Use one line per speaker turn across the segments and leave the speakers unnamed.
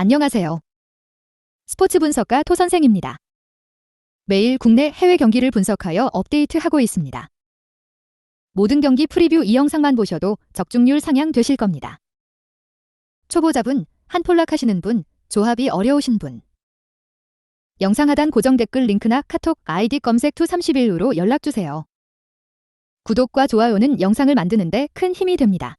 안녕하세요. 스포츠 분석가 토 선생입니다. 매일 국내 해외 경기를 분석하여 업데이트하고 있습니다. 모든 경기 프리뷰 이 영상만 보셔도 적중률 상향 되실 겁니다. 초보자분, 한폴락 하시는 분, 조합이 어려우신 분. 영상 하단 고정 댓글 링크나 카톡 아이디 검색 투31으로 연락주세요. 구독과 좋아요는 영상을 만드는데 큰 힘이 됩니다.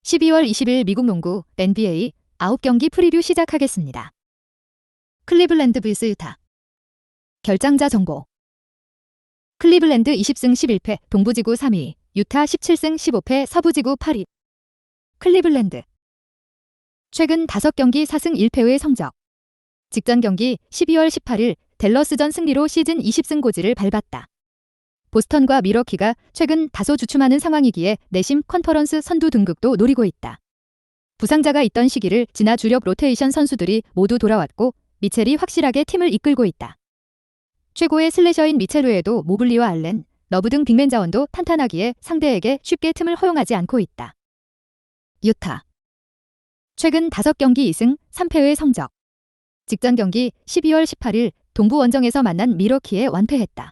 12월 20일 미국 농구 NBA 9경기 프리뷰 시작하겠습니다. 클리블랜드 vs 유타. 결장자 정보. 클리블랜드 20승 11패 동부지구 3위, 유타 17승 15패 서부지구 8위. 클리블랜드. 최근 5경기 4승 1패의 성적. 직전 경기 12월 18일 댈러스전 승리로 시즌 20승 고지를 밟았다. 보스턴과 밀워키가 최근 다소 주춤하는 상황이기에 내심 컨퍼런스 선두 등극도 노리고 있다. 부상자가 있던 시기를 지나 주력 로테이션 선수들이 모두 돌아왔고 미첼이 확실하게 팀을 이끌고 있다. 최고의 슬래셔인 미첼 외에도 모블리와 알렌, 러브 등 빅맨 자원도 탄탄하기에 상대에게 쉽게 틈을 허용하지 않고 있다. 유타. 최근 5경기 2승 3패의 성적. 직전 경기 12월 18일 동부 원정에서 만난 밀워키에 완패했다.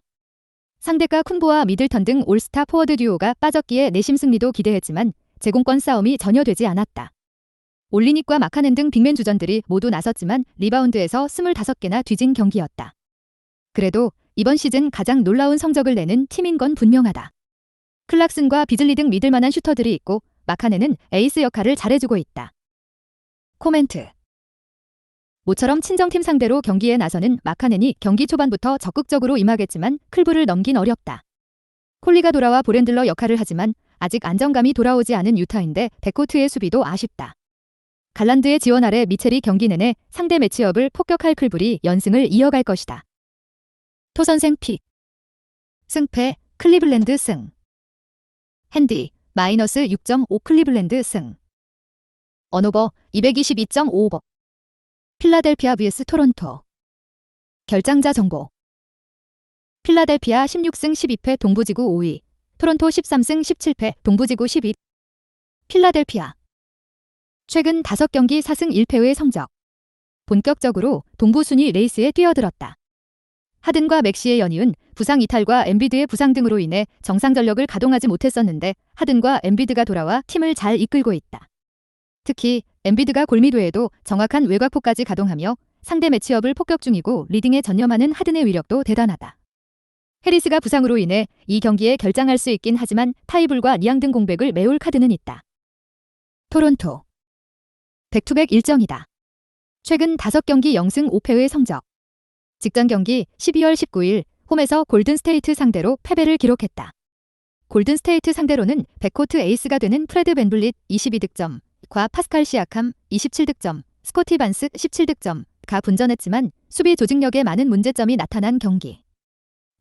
상대가 쿤보와 미들턴 등 올스타 포워드 듀오가 빠졌기에 내심 승리도 기대했지만 제공권 싸움이 전혀 되지 않았다. 올리닉과 마카넨 등 빅맨 주전들이 모두 나섰지만 리바운드에서 25개나 뒤진 경기였다. 그래도 이번 시즌 가장 놀라운 성적을 내는 팀인 건 분명하다. 클락슨과 비즐리 등 믿을만한 슈터들이 있고 마카넨은 에이스 역할을 잘해주고 있다. 코멘트. 모처럼 친정팀 상대로 경기에 나서는 마카넨이 경기 초반부터 적극적으로 임하겠지만 클브를 넘긴 어렵다. 콜리가 돌아와 보렌들러 역할을 하지만 아직 안정감이 돌아오지 않은 유타인데 백코트의 수비도 아쉽다. 갈란드의 지원 아래 미첼이 경기 내내 상대 매치업을 폭격할 클블이 연승을 이어갈 것이다. 토선생 픽. 승패 클리블랜드 승. 핸디 마이너스 6.5 클리블랜드 승. 언오버 222.5오버. 필라델피아 vs 토론토. 결장자 정보. 필라델피아 16승 12패 동부지구 5위, 토론토 13승 17패 동부지구 10위. 필라델피아. 최근 5경기 4승 1패의 성적. 본격적으로 동부 순위 레이스에 뛰어들었다. 하든과 맥시의 연이은 부상 이탈과 엠비드의 부상 등으로 인해 정상 전력을 가동하지 못했었는데 하든과 엠비드가 돌아와 팀을 잘 이끌고 있다. 특히 엠비드가 골미도에도 정확한 외곽포까지 가동하며 상대 매치업을 폭격 중이고 리딩에 전념하는 하든의 위력도 대단하다. 해리스가 부상으로 인해 이 경기에 결장할 수 있긴 하지만 타이블과 니앙 등 공백을 메울 카드는 있다. 토론토. 백투백 일정이다. 최근 5경기 0승 5패의 성적. 직전 경기 12월 19일 홈에서 골든스테이트 상대로 패배를 기록했다. 골든스테이트 상대로는 백코트 에이스가 되는 프레드 밴블릿 22득점과 파스칼 시아캄 27득점, 스코티 반스 17득점가 분전했지만 수비 조직력에 많은 문제점이 나타난 경기.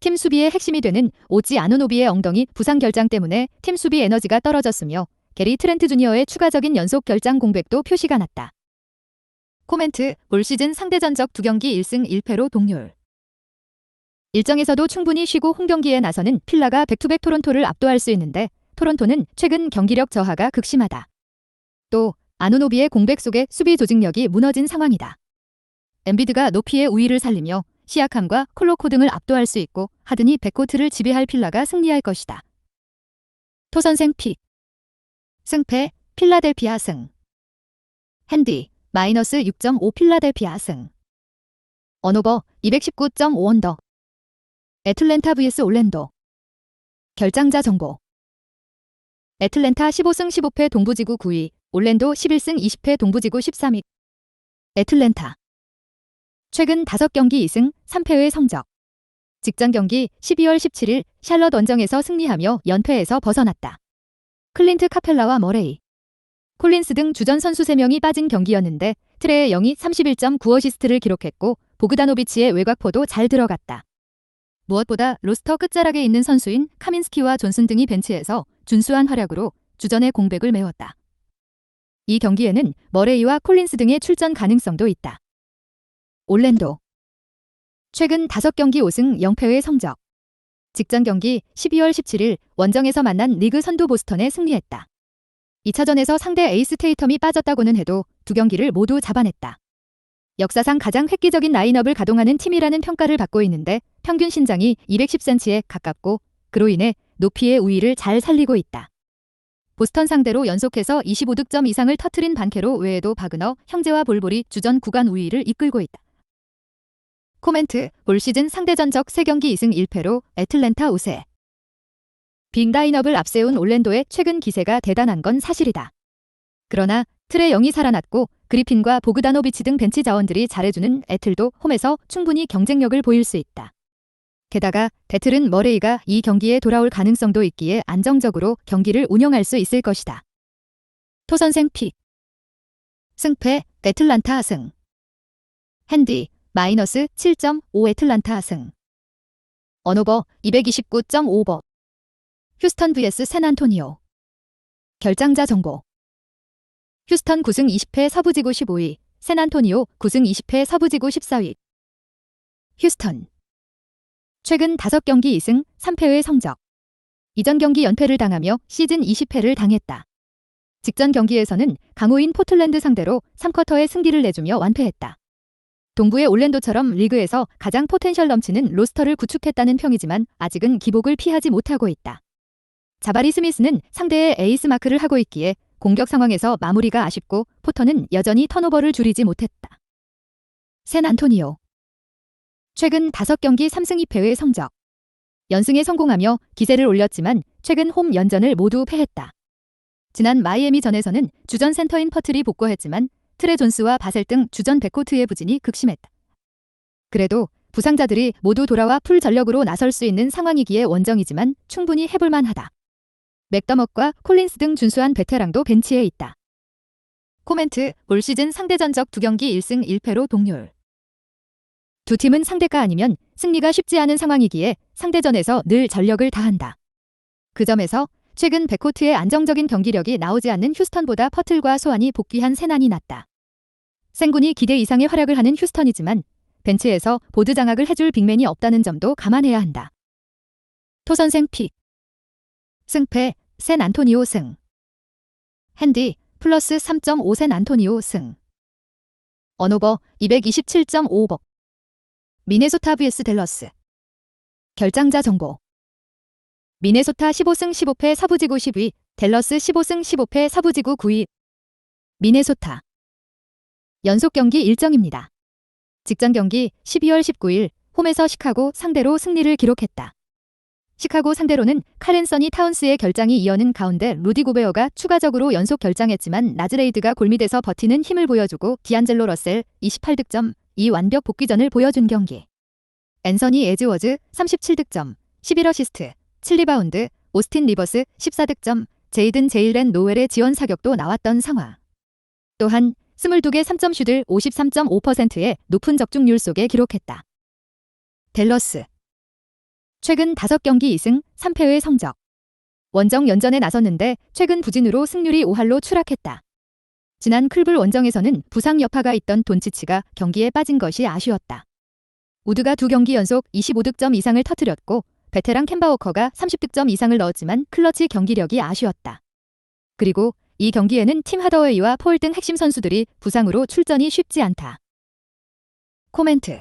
팀 수비의 핵심이 되는 오지 아누노비의 엉덩이 부상 결장 때문에 팀 수비 에너지가 떨어졌으며 게리 트렌트 주니어의 추가적인 연속 결장 공백도 표시가 났다. 코멘트. 올 시즌 상대 전적 2경기 1승 1패로 동률. 일정에서도 충분히 쉬고 홈경기에 나서는 필라가 백투백 토론토를 압도할 수 있는데 토론토는 최근 경기력 저하가 극심하다. 또 아누노비의 공백 속에 수비 조직력이 무너진 상황이다. 엠비드가 높이의 우위를 살리며 시아캄과 콜로코 등을 압도할 수 있고 하든이 백코트를 지배할 필라가 승리할 것이다. 토선생 픽. 승패 필라델피아 승. 핸디 마이너스 6.5 필라델피아 승. 언오버 219.5 언더. 애틀랜타 vs 올랜도. 결장자 정보. 애틀랜타 15승 15패 동부지구 9위, 올랜도 11승 20패 동부지구 13위. 애틀랜타. 최근 5경기 2승 3패의 성적. 직전 경기 12월 17일 샬럿 원정에서 승리하며 연패에서 벗어났다. 클린트 카펠라와 머레이, 콜린스 등 주전 선수 3명이 빠진 경기였는데 트레의 영이 31.9 어시스트를 기록했고 보그다노비치의 외곽포도 잘 들어갔다. 무엇보다 로스터 끝자락에 있는 선수인 카민스키와 존슨 등이 벤치에서 준수한 활약으로 주전의 공백을 메웠다. 이 경기에는 머레이와 콜린스 등의 출전 가능성도 있다. 올랜도. 최근 5경기 5승 0패의 성적. 직전 경기 12월 17일 원정에서 만난 리그 선두 보스턴에 승리했다. 2차전에서 상대 에이스 테이텀이 빠졌다고는 해도 두 경기를 모두 잡아냈다. 역사상 가장 획기적인 라인업을 가동하는 팀이라는 평가를 받고 있는데 평균 신장이 210cm에 가깝고 그로 인해 높이의 우위를 잘 살리고 있다. 보스턴 상대로 연속해서 25득점 이상을 터트린 반케로 외에도 바그너, 형제와 볼볼이 주전 구간 우위를 이끌고 있다. 코멘트, 올 시즌 상대 전적 3경기 2승 1패로 애틀랜타 우세. 빅 라인업을 앞세운 올랜도의 최근 기세가 대단한 건 사실이다. 그러나 트레 영이 살아났고 그리핀과 보그다노비치 등 벤치 자원들이 잘해주는 애틀도 홈에서 충분히 경쟁력을 보일 수 있다. 게다가 데틀은 머레이가 이 경기에 돌아올 가능성도 있기에 안정적으로 경기를 운영할 수 있을 것이다. 토선생 픽. 승패 애틀란타 승. 핸디 마이너스 7.5 애틀란타 승. 언오버 229.5버. 휴스턴 vs 샌안토니오. 결장자 정보. 휴스턴 9승 20패 서부지구 15위, 샌안토니오 9승 20패 서부지구 14위. 휴스턴. 최근 5경기 2승 3패의 성적. 이전 경기 연패를 당하며 시즌 20패를 당했다. 직전 경기에서는 강호인 포틀랜드 상대로 3쿼터에 승기를 내주며 완패했다. 동부의 올랜도처럼 리그에서 가장 포텐셜 넘치는 로스터를 구축했다는 평이지만 아직은 기복을 피하지 못하고 있다. 자바리 스미스는 상대의 에이스 마크를 하고 있기에 공격 상황에서 마무리가 아쉽고 포터는 여전히 턴오버를 줄이지 못했다. 샌안토니오. 최근 5경기 3승 2패의 성적. 연승에 성공하며 기세를 올렸지만 최근 홈 연전을 모두 패했다. 지난 마이애미전에서는 주전 센터인 퍼틀이 복구했지만 트레 존스와 바셀 등 주전 백코트의 부진이 극심했다. 그래도 부상자들이 모두 돌아와 풀 전력으로 나설 수 있는 상황이기에 원정이지만 충분히 해볼만하다. 맥더머과 콜린스 등 준수한 베테랑도 벤치에 있다. 코멘트, 올 시즌 상대 전적 2경기 1승 1패로 동률. 두 팀은 상대가 아니면 승리가 쉽지 않은 상황이기에 상대전에서 늘 전력을 다한다. 그 점에서 최근 백코트의 안정적인 경기력이 나오지 않는 휴스턴보다 퍼틀과 소환이 복귀한 샌안이 낫다. 생군이 기대 이상의 활약을 하는 휴스턴이지만 벤치에서 보드 장악을 해줄 빅맨이 없다는 점도 감안해야 한다. 토선생 픽. 승패 샌안토니오 승. 핸디 플러스 3.5 샌안토니오 승. 언오버 227.5버. 미네소타 vs 댈러스. 결장자 정보. 미네소타 15승 15패 서부지구 10위, 댈러스 15승 15패 서부지구 9위. 미네소타. 연속 경기 일정입니다. 직전 경기 12월 19일 홈에서 시카고 상대로 승리를 기록했다. 시카고 상대로는 칼앤서니 타운스의 결장이 이어는 가운데 루디 고베어가 추가적으로 연속 결장했지만 나즈레이드가 골밑에서 버티는 힘을 보여주고 디안젤로 러셀 28득점, 이 완벽 복귀전을 보여준 경기. 앤서니 에즈워즈 37득점, 11어시스트, 7리바운드, 오스틴 리버스 14득점, 제이든 제일렌 노웰의 지원 사격도 나왔던 상황. 또한 22개 3점 슛을 53.5%의 높은 적중률 속에 기록했다. 댈러스. 최근 5경기 2승 3패의 성적. 원정 연전에 나섰는데 최근 부진으로 승률이 5할로 추락했다. 지난 클불 원정에서는 부상 여파가 있던 돈치치가 경기에 빠진 것이 아쉬웠다. 우드가 2경기 연속 25득점 이상을 터뜨렸고 베테랑 켐바 워커가 30득점 이상을 넣었지만 클러치 경기력이 아쉬웠다. 그리고 이 경기에는 팀 하더웨이와 폴 등 핵심 선수들이 부상으로 출전이 쉽지 않다. 코멘트.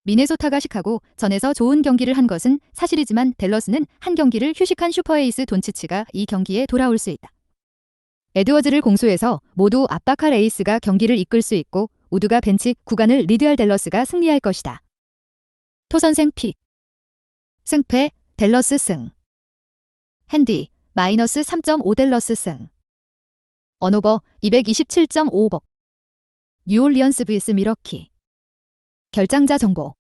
미네소타가 시카고 전에서 좋은 경기를 한 것은 사실이지만 댈러스는 한 경기를 휴식한 슈퍼에이스 돈치치가 이 경기에 돌아올 수 있다. 에드워즈를 공수해서 모두 압박할 에이스가 경기를 이끌 수 있고 우드가 벤치 구간을 리드할 댈러스가 승리할 것이다. 토선생 픽. 승패 댈러스 승. 핸디 마이너스 3.5 댈러스 승. 언오버 227.5버. 뉴올리언스 vs 미러키. 결장자 정보.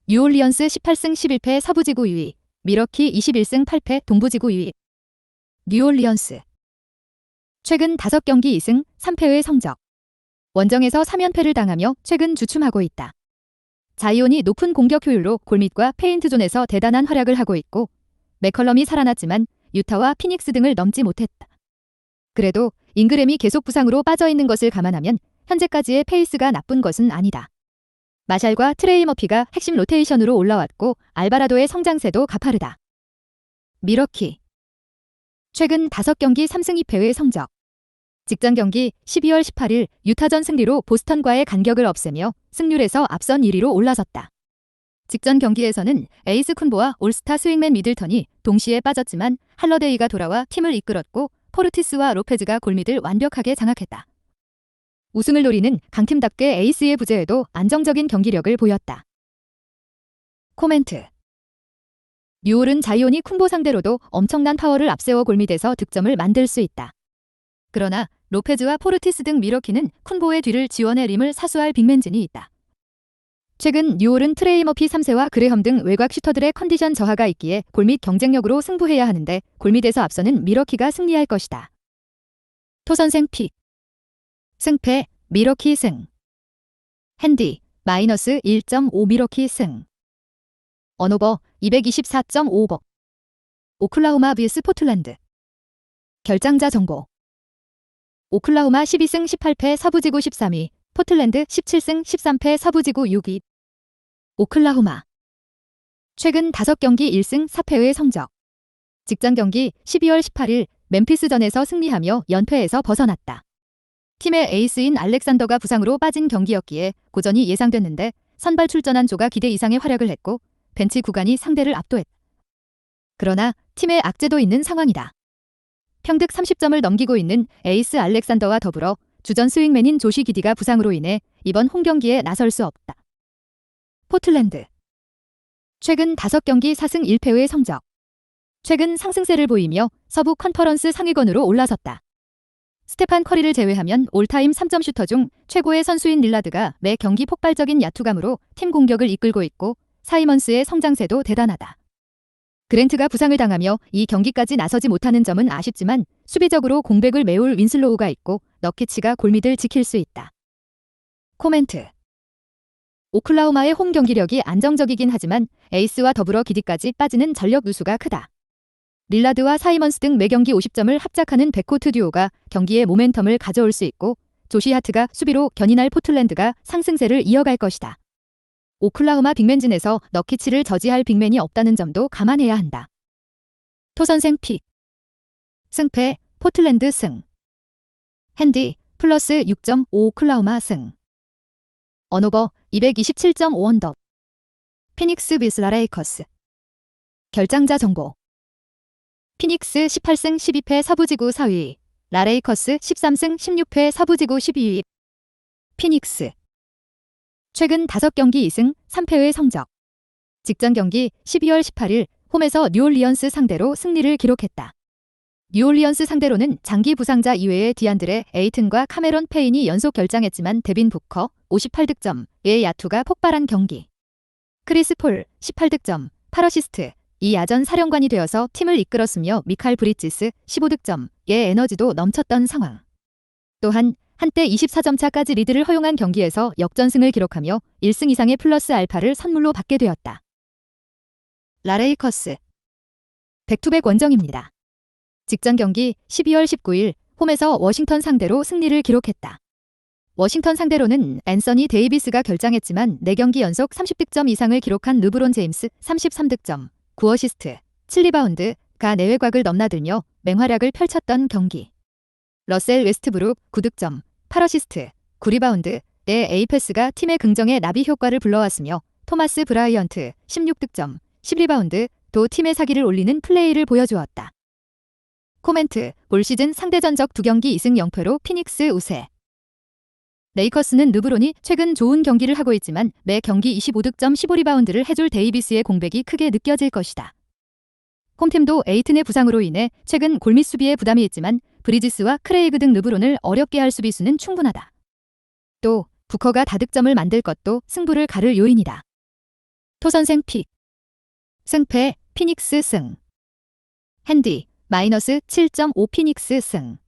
뉴올리언스 18승 11패 서부지구 2위, 미러키 21승 8패 동부지구 2위. 뉴올리언스. 최근 5경기 2승 3패의 성적. 원정에서 3연패를 당하며 최근 주춤하고 있다. 자이온이 높은 공격 효율로 골밑과 페인트존에서 대단한 활약을 하고 있고 맥컬럼이 살아났지만 유타와 피닉스 등을 넘지 못했다. 그래도 잉그램이 계속 부상으로 빠져있는 것을 감안하면 현재까지의 페이스가 나쁜 것은 아니다. 마샬과 트레이 머피가 핵심 로테이션으로 올라왔고 알바라도의 성장세도 가파르다. 미러키. 최근 5경기 3승 2패의 성적. 직전 경기 12월 18일 유타전 승리로 보스턴과의 간격을 없애며 승률에서 앞선 1위로 올라섰다. 직전 경기에서는 에이스 쿤보와 올스타 스윙맨 미들턴이 동시에 빠졌지만 할러데이가 돌아와 팀을 이끌었고 포르티스와 로페즈가 골밑을 완벽하게 장악했다. 우승을 노리는 강팀답게 에이스의 부재에도 안정적인 경기력을 보였다. 코멘트. 뉴올은 자이온이 쿤보 상대로도 엄청난 파워를 앞세워 골밑에서 득점을 만들 수 있다. 그러나 로페즈와 포르티스 등 미러키는 쿤보의 뒤를 지원해 림을 사수할 빅맨진이 있다. 최근 뉴올은 트레이 머피 3세와 그레험 등 외곽 슈터들의 컨디션 저하가 있기에 골밑 경쟁력으로 승부해야 하는데 골밑에서 앞서는 미러키가 승리할 것이다. 토선생 픽. 승패 미러키 승. 핸디 마이너스 1.5 미러키 승. 언오버 224.5버. 오클라호마 vs 포틀랜드. 결장자 정보. 오클라호마 12승 18패 서부지구 13위, 포틀랜드 17승 13패 서부지구 6위. 오클라호마. 최근 5경기 1승 4패의 성적. 직전 경기 12월 18일 멤피스전에서 승리하며 연패에서 벗어났다. 팀의 에이스인 알렉산더가 부상으로 빠진 경기였기에 고전이 예상됐는데 선발 출전한 조가 기대 이상의 활약을 했고 벤치 구간이 상대를 압도했다. 그러나 팀의 악재도 있는 상황이다. 평득 30점을 넘기고 있는 에이스 알렉산더와 더불어 주전 스윙맨인 조시 기디가 부상으로 인해 이번 홈경기에 나설 수 없다. 포틀랜드. 최근 5경기 4승 1패의 성적. 최근 상승세를 보이며 서부 컨퍼런스 상위권으로 올라섰다. 스테판 커리를 제외하면 올타임 3점 슈터 중 최고의 선수인 릴라드가 매 경기 폭발적인 야투감으로 팀 공격을 이끌고 있고 사이먼스의 성장세도 대단하다. 그랜트가 부상을 당하며 이 경기까지 나서지 못하는 점은 아쉽지만 수비적으로 공백을 메울 윈슬로우가 있고 너키치가 골밑을 지킬 수 있다. 코멘트. 오클라호마의 홈 경기력이 안정적이긴 하지만 에이스와 더불어 기디까지 빠지는 전력 누수가 크다. 릴라드와 사이먼스 등 매경기 50점을 합작하는 백코트 듀오가 경기에 모멘텀을 가져올 수 있고 조시 하트가 수비로 견인할 포틀랜드가 상승세를 이어갈 것이다. 오클라호마 빅맨진에서 너키치를 저지할 빅맨이 없다는 점도 감안해야 한다. 토선생 픽. 승패 포틀랜드 승. 핸디 플러스 6.5 오클라호마 승. 언오버 227.5 언더. 피닉스 vs 라레이커스. 결장자 정보. 피닉스 18승 12패 서부지구 4위, 라레이커스 13승 16패 서부지구 12위. 피닉스. 최근 5경기 2승 3패의 성적. 직전 경기 12월 18일 홈에서 뉴올리언스 상대로 승리를 기록했다. 뉴올리언스 상대로는 장기 부상자 이외의 디안드레 에이튼과 카메론 페인이 연속 결장했지만 데빈 부커 58득점의 야투가 폭발한 경기. 크리스 폴 18득점, 8어시스트, 이 야전 사령관이 되어서 팀을 이끌었으며 미칼 브리지스 15득점의 에너지도 넘쳤던 상황. 또한 한때 24점 차까지 리드를 허용한 경기에서 역전승을 기록하며 1승 이상의 플러스 알파를 선물로 받게 되었다. 라레이커스. 백투백 원정입니다. 직전 경기 12월 19일 홈에서 워싱턴 상대로 승리를 기록했다. 워싱턴 상대로는 앤서니 데이비스가 결장했지만 4경기 연속 30득점 이상을 기록한 르브론 제임스 33득점, 9어시스트, 7리바운드가 내외곽을 넘나들며 맹활약을 펼쳤던 경기. 러셀 웨스트브룩 9득점, 8어시스트, 9리바운드의 에이패스가 팀의 긍정의 나비 효과를 불러왔으며 토마스 브라이언트 16득점, 10리바운드도 팀의 사기를 올리는 플레이를 보여주었다. 코멘트. 올 시즌 상대 전적 2경기 2승 0패로 피닉스 우세. 레이커스는 르브론이 최근 좋은 경기를 하고 있지만 매 경기 25득점 15리바운드를 해줄 데이비스의 공백이 크게 느껴질 것이다. 홈팀도 에이튼의 부상으로 인해 최근 골밑 수비에 부담이 있지만 브리지스와 크레이그 등 르브론을 어렵게 할 수비수는 충분하다. 또 부커가 다득점을 만들 것도 승부를 가를 요인이다. 토선생 픽. 승패 피닉스 승. 핸디 마이너스 7.5 피닉스 승.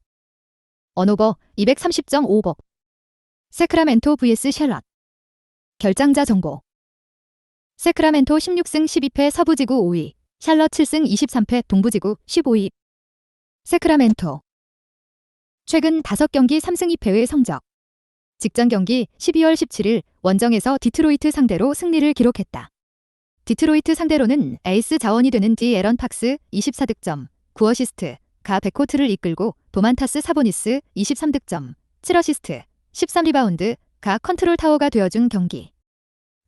언오버 230.5버. 세크라멘토 vs 샬럿. 결장자 정보. 세크라멘토 16승 12패 서부지구 5위, 샬럿 7승 23패 동부지구 15위. 세크라멘토. 최근 5경기 3승 2패의 성적. 직전 경기 12월 17일 원정에서 디트로이트 상대로 승리를 기록했다. 디트로이트 상대로는 에이스 자원이 되는 디 에런 팍스 24득점, 9어시스트, 가 백코트를 이끌고 도만타스 사보니스 23득점, 7어시스트, 13리바운드, 가 컨트롤 타워가 되어준 경기.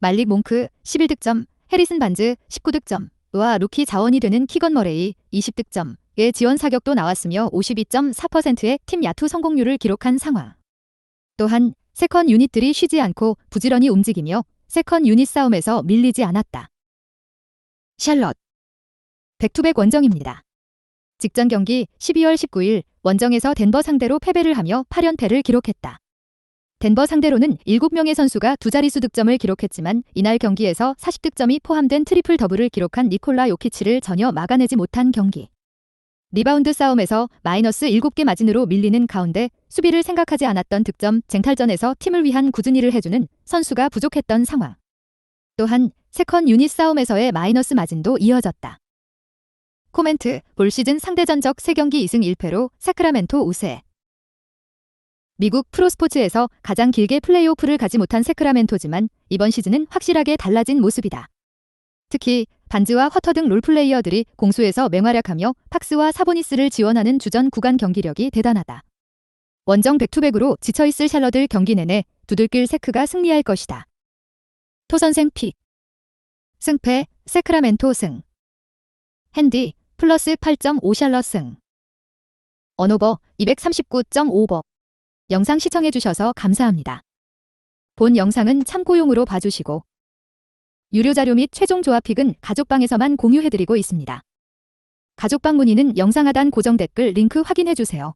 말릭 몽크 11득점, 해리슨 반즈 19득점과 루키 자원이 되는 키건 머레이 20득점의 지원 사격도 나왔으며 52.4%의 팀 야투 성공률을 기록한 상황. 또한 세컨 유닛들이 쉬지 않고 부지런히 움직이며 세컨 유닛 싸움에서 밀리지 않았다. 샬럿 백투백 원정입니다. 직전 경기 12월 19일 원정에서 덴버 상대로 패배를 하며 8연패를 기록했다. 덴버 상대로는 7명의 선수가 두 자릿수 득점을 기록했지만 이날 경기에서 40득점이 포함된 트리플 더블을 기록한 니콜라 요키치를 전혀 막아내지 못한 경기. 리바운드 싸움에서 마이너스 7개 마진으로 밀리는 가운데 수비를 생각하지 않았던 득점 쟁탈전에서 팀을 위한 꾸준히 일을 해주는 선수가 부족했던 상황. 또한 세컨 유닛 싸움에서의 마이너스 마진도 이어졌다. 코멘트, 올 시즌 상대 전적 3경기 2승 1패로 사크라멘토 우세. 미국 프로스포츠에서 가장 길게 플레이오프를 가지 못한 사크라멘토지만 이번 시즌은 확실하게 달라진 모습이다. 특히 반즈와 허터 등 롤플레이어들이 공수에서 맹활약하며 팍스와 사보니스를 지원하는 주전 구간 경기력이 대단하다. 원정 백투백으로 지쳐있을 샬럿을 경기 내내 두들길 세크가 승리할 것이다. 토선생 픽. 승패, 사크라멘토 승. 핸디, 플러스 8.5 샬럿 승. 언오버, 239.5버. 영상 시청해주셔서 감사합니다. 본 영상은 참고용으로 봐주시고 유료 자료 및 최종 조합픽은 가족방에서만 공유해드리고 있습니다. 가족방 문의는 영상 하단 고정 댓글 링크 확인해주세요.